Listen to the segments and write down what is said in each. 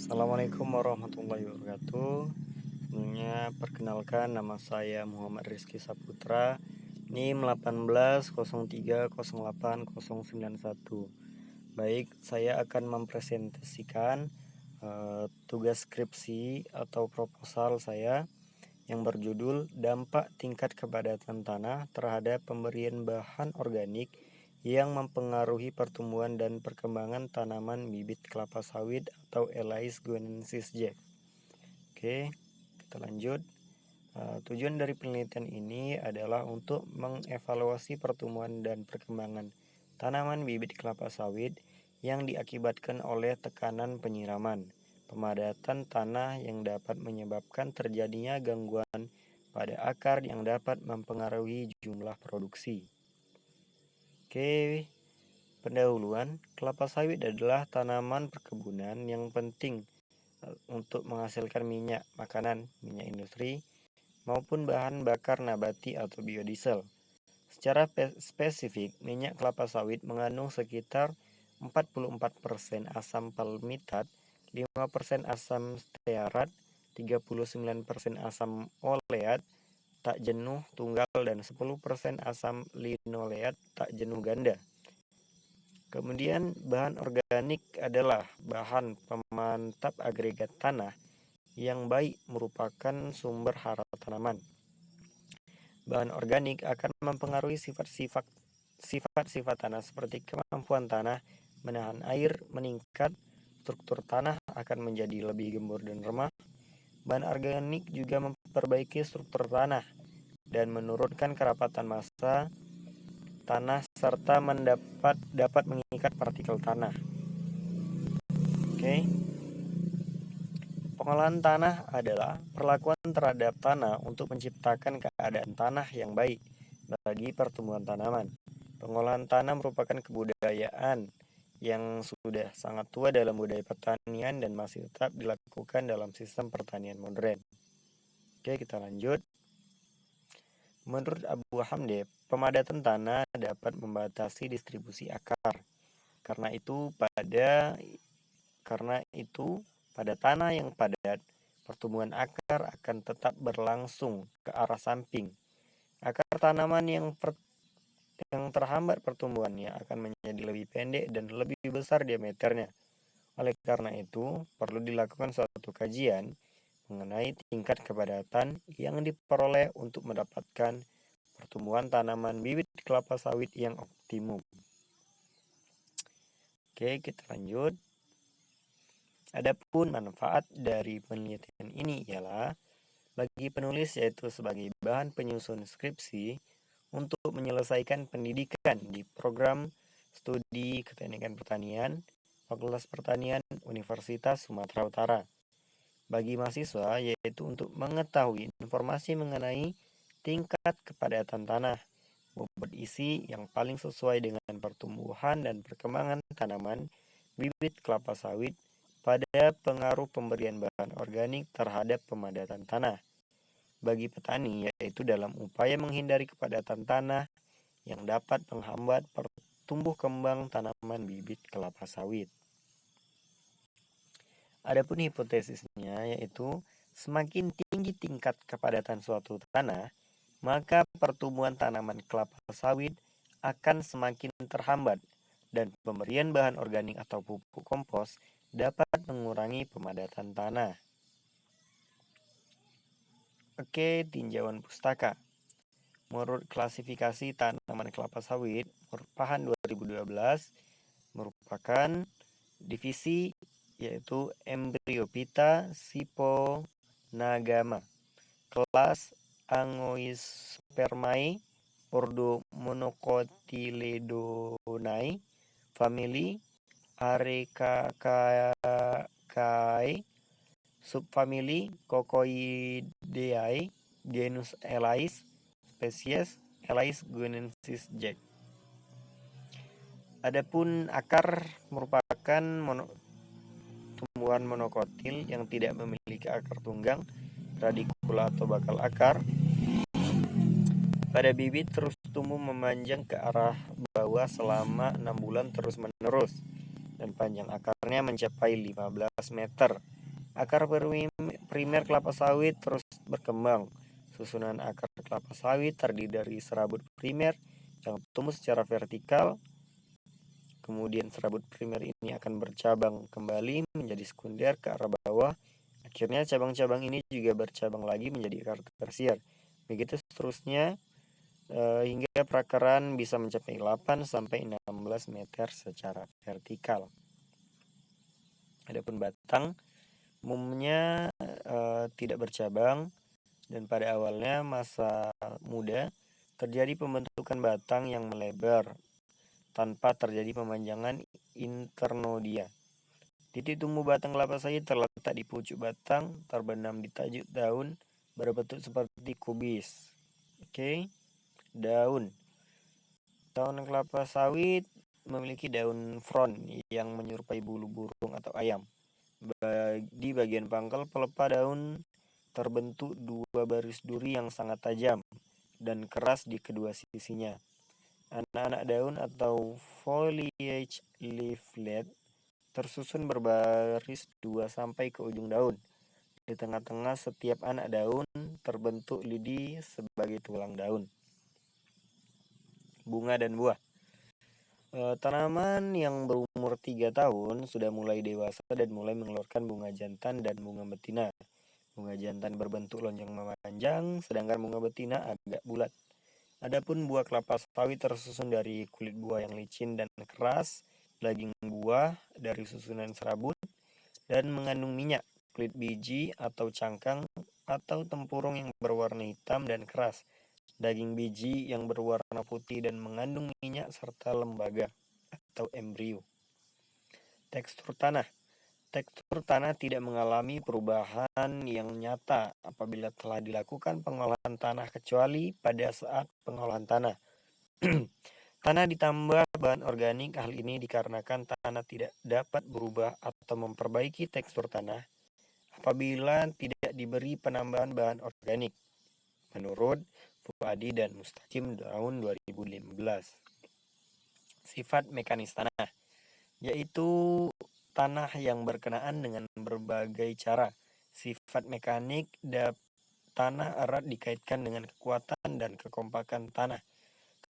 Assalamualaikum warahmatullahi wabarakatuh. Sebelumnya perkenalkan, nama saya Muhammad Rizky Saputra, NIM 1803089091. Baik, saya akan mempresentasikan tugas skripsi atau proposal saya yang berjudul Dampak Tingkat Kepadatan Tanah terhadap Pemberian Bahan Organik yang mempengaruhi pertumbuhan dan perkembangan tanaman bibit kelapa sawit atau Elais guinensis Jack. Oke, kita lanjut. Tujuan dari penelitian ini adalah untuk mengevaluasi pertumbuhan dan perkembangan tanaman bibit kelapa sawit yang diakibatkan oleh tekanan penyiraman, pemadatan tanah yang dapat menyebabkan terjadinya gangguan pada akar yang dapat mempengaruhi jumlah produksi. Oke, pendahuluan, kelapa sawit adalah tanaman perkebunan yang penting untuk menghasilkan minyak makanan, minyak industri, maupun bahan bakar nabati atau biodiesel. Secara spesifik, minyak kelapa sawit mengandung sekitar 44% asam palmitat, 5% asam stearat, 39% asam oleat tak jenuh tunggal, dan 10% asam linoleat tak jenuh ganda. Kemudian bahan organik adalah bahan pemantap agregat tanah yang baik merupakan sumber hara tanaman. Bahan organik akan mempengaruhi sifat-sifat tanah seperti kemampuan tanah menahan air meningkat, struktur tanah akan menjadi lebih gembur dan remah. Bahan organik juga memperbaiki struktur tanah dan menurunkan kerapatan massa tanah serta dapat mengikat partikel tanah. Oke. Pengolahan tanah adalah perlakuan terhadap tanah untuk menciptakan keadaan tanah yang baik bagi pertumbuhan tanaman. Pengolahan tanah merupakan kebudayaan yang sudah sangat tua dalam budaya pertanian dan masih tetap dilakukan dalam sistem pertanian modern. Oke, kita lanjut. Menurut Abu Hamde, pemadatan tanah dapat membatasi distribusi akar. Karena itu pada tanah yang padat, pertumbuhan akar akan tetap berlangsung ke arah samping. Akar tanaman yang terhambat pertumbuhannya akan menjadi lebih pendek dan lebih besar diameternya. Oleh karena itu, perlu dilakukan suatu kajian mengenai tingkat kepadatan yang diperoleh untuk mendapatkan pertumbuhan tanaman bibit kelapa sawit yang optimum. Oke, kita lanjut. Adapun manfaat dari penelitian ini ialah bagi penulis, yaitu sebagai bahan penyusun skripsi untuk menyelesaikan pendidikan di program studi keteknikan pertanian Fakultas Pertanian Universitas Sumatera Utara. Bagi mahasiswa, yaitu untuk mengetahui informasi mengenai tingkat kepadatan tanah, bobot isi yang paling sesuai dengan pertumbuhan dan perkembangan tanaman bibit kelapa sawit pada pengaruh pemberian bahan organik terhadap pemadatan tanah. Bagi petani, yaitu dalam upaya menghindari kepadatan tanah yang dapat menghambat tumbuh kembang tanaman bibit kelapa sawit. Adapun hipotesisnya, yaitu semakin tinggi tingkat kepadatan suatu tanah, maka pertumbuhan tanaman kelapa sawit akan semakin terhambat dan pemberian bahan organik atau pupuk kompos dapat mengurangi pemadatan tanah. Oke, tinjauan pustaka. Menurut klasifikasi tanaman kelapa sawit PAHAN 2012 merupakan divisi yaitu Embryophyta Siponagama, kelas Angiospermae, ordo Monocotyledonae, famili Arecaceae, subfamili Coccoideae, genus Elais, spesies Elais guinensis Jack. Adapun akar merupakan tumbuhan monokotil yang tidak memiliki akar tunggang, radikula atau bakal akar. Pada bibit terus tumbuh memanjang ke arah bawah selama 6 bulan terus-menerus. dan panjang akarnya mencapai 15 meter. Akar primer kelapa sawit terus berkembang. Susunan akar kelapa sawit terdiri dari serabut primer yang tumbuh secara vertikal. Kemudian serabut primer ini akan bercabang kembali menjadi sekunder ke arah bawah. Akhirnya cabang-cabang ini juga bercabang lagi menjadi akar tersier. Begitu seterusnya hingga perakaran bisa mencapai 8 sampai 16 meter secara vertikal. Adapun batang umumnya tidak bercabang, dan pada awalnya masa muda terjadi pembentukan batang yang melebar tanpa terjadi pemanjangan internodia. Titik tumbuh batang kelapa sawit terletak di pucuk batang, terbenam di tajuk daun, berbentuk seperti kubis. Oke, daun. Daun kelapa sawit memiliki daun front yang menyerupai bulu burung atau ayam. Di bagian pangkal pelepah daun terbentuk dua baris duri yang sangat tajam dan keras di kedua sisinya. Anak-anak daun atau foliage leaflet tersusun berbaris 2 sampai ke ujung daun. Di tengah-tengah setiap anak daun terbentuk lidi sebagai tulang daun. Bunga dan buah. Tanaman yang berumur 3 tahun sudah mulai dewasa dan mulai mengeluarkan bunga jantan dan bunga betina. Bunga jantan berbentuk lonjong memanjang, sedangkan bunga betina agak bulat. Adapun buah kelapa sawit tersusun dari kulit buah yang licin dan keras, daging buah dari susunan serabut, dan mengandung minyak. Kulit biji atau cangkang atau tempurung yang berwarna hitam dan keras. Daging biji yang berwarna putih dan mengandung minyak serta lembaga atau embrio. Tekstur tanah. Tekstur tanah tidak mengalami perubahan yang nyata apabila telah dilakukan pengolahan tanah kecuali pada saat pengolahan tanah. Tanah ditambah bahan organik. Hal ini dikarenakan tanah tidak dapat berubah atau memperbaiki tekstur tanah apabila tidak diberi penambahan bahan organik, menurut Fuadi dan Mustaqim tahun 2015. Sifat mekanis tanah, yaitu tanah yang berkenaan dengan berbagai cara. Sifat mekanik tanah erat dikaitkan dengan kekuatan dan kekompakan tanah.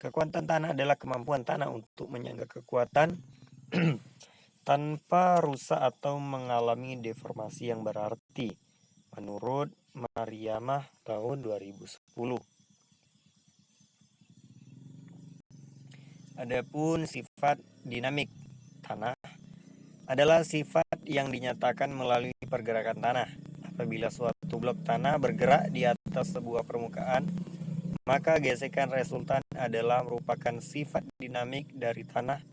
Kekuatan tanah adalah kemampuan tanah untuk menyangga kekuatan tanpa rusak atau mengalami deformasi yang berarti, menurut Mariamah tahun 2010. Adapun sifat dinamik tanah adalah sifat yang dinyatakan melalui pergerakan tanah. Apabila suatu blok tanah bergerak di atas sebuah permukaan, maka gesekan resultan adalah merupakan sifat dinamik dari tanah,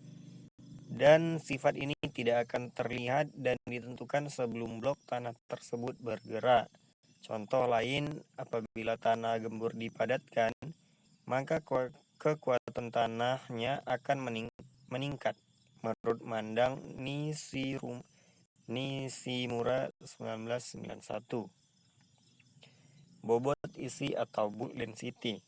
dan sifat ini tidak akan terlihat dan ditentukan sebelum blok tanah tersebut bergerak. Contoh lain, apabila tanah gembur dipadatkan, maka kekuatan tanahnya akan meningkat, menurut Mandang Nishimura 1991. Bobot isi atau bulk density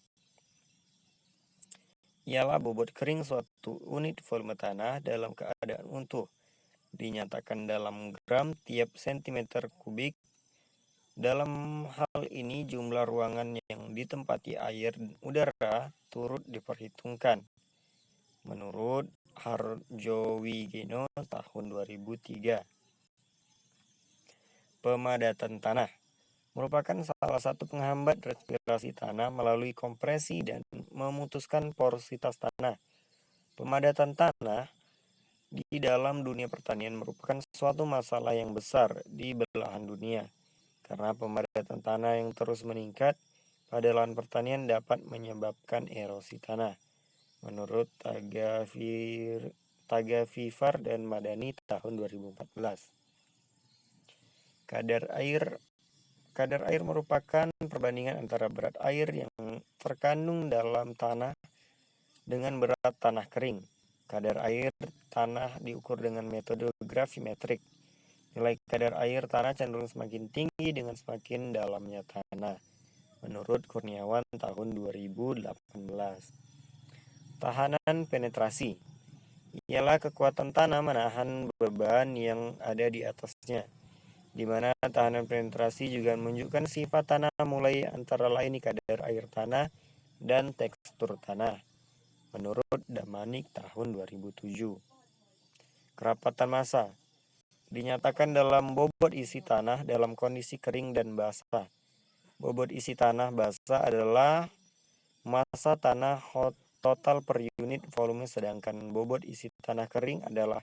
ialah bobot kering suatu unit volume tanah dalam keadaan utuh, dinyatakan dalam gram tiap sentimeter kubik. Dalam hal ini jumlah ruangan yang ditempati air dan udara turut diperhitungkan, menurut Harjowigeno tahun 2003. Pemadatan tanah merupakan salah satu penghambat respirasi tanah melalui kompresi dan memutuskan porositas tanah. Pemadatan tanah di dalam dunia pertanian merupakan suatu masalah yang besar di belahan dunia, karena pemadatan tanah yang terus meningkat pada lahan pertanian dapat menyebabkan erosi tanah, menurut Tagafifar dan Madani tahun 2014. Kadar air merupakan perbandingan antara berat air yang terkandung dalam tanah dengan berat tanah kering. Kadar air tanah diukur dengan metode gravimetrik. Nilai kadar air tanah cenderung semakin tinggi dengan semakin dalamnya tanah, menurut Kurniawan tahun 2018. Tahanan penetrasi ialah kekuatan tanah menahan beban yang ada di atasnya, di mana tahanan penetrasi juga menunjukkan sifat tanah mulai antara lain kadar air tanah dan tekstur tanah. Menurut Damanik tahun 2007. Kerapatan massa dinyatakan dalam bobot isi tanah dalam kondisi kering dan basah. Bobot isi tanah basah adalah massa tanah total per unit volume, sedangkan bobot isi tanah kering adalah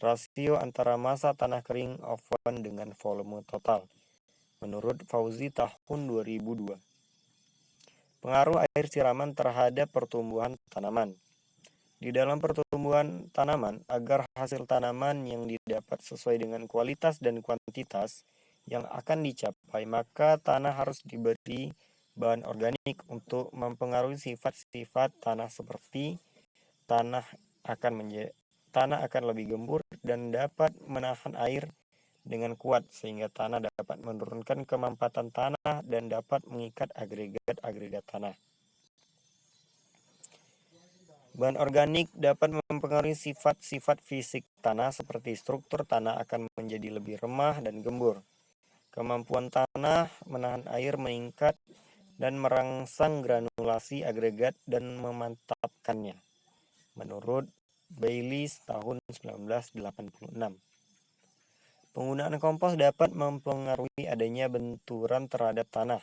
rasio antara massa tanah kering oven dengan volume total. Menurut Fauzi tahun 2002. Pengaruh air siraman terhadap pertumbuhan tanaman. Di dalam pertumbuhan tanaman, agar hasil tanaman yang didapat sesuai dengan kualitas dan kuantitas yang akan dicapai, maka tanah harus diberi bahan organik untuk mempengaruhi sifat-sifat tanah seperti tanah akan lebih gembur dan dapat menahan air dengan kuat, sehingga tanah dapat menurunkan kemampatan tanah dan dapat mengikat agregat-agregat tanah. Bahan organik dapat mempengaruhi sifat-sifat fisik tanah seperti struktur tanah akan menjadi lebih remah dan gembur. Kemampuan tanah menahan air meningkat dan merangsang granulasi agregat dan memantapkannya. Menurut Baylis tahun 1986. Penggunaan kompos dapat mempengaruhi adanya benturan terhadap tanah,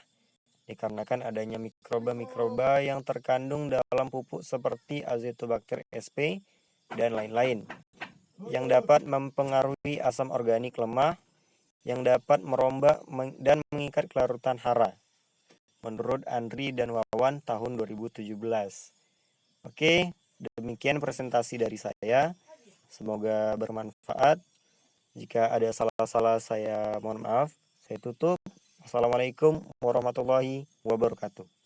dikarenakan adanya mikroba-mikroba yang terkandung dalam pupuk seperti Azotobacter sp dan lain-lain, yang dapat mempengaruhi asam organik lemah yang dapat merombak dan mengikat kelarutan hara. Menurut Andri dan Wawan tahun 2017. Oke, demikian presentasi dari saya. Semoga bermanfaat. Jika ada salah-salah saya mohon maaf. Saya tutup. Assalamualaikum warahmatullahi wabarakatuh.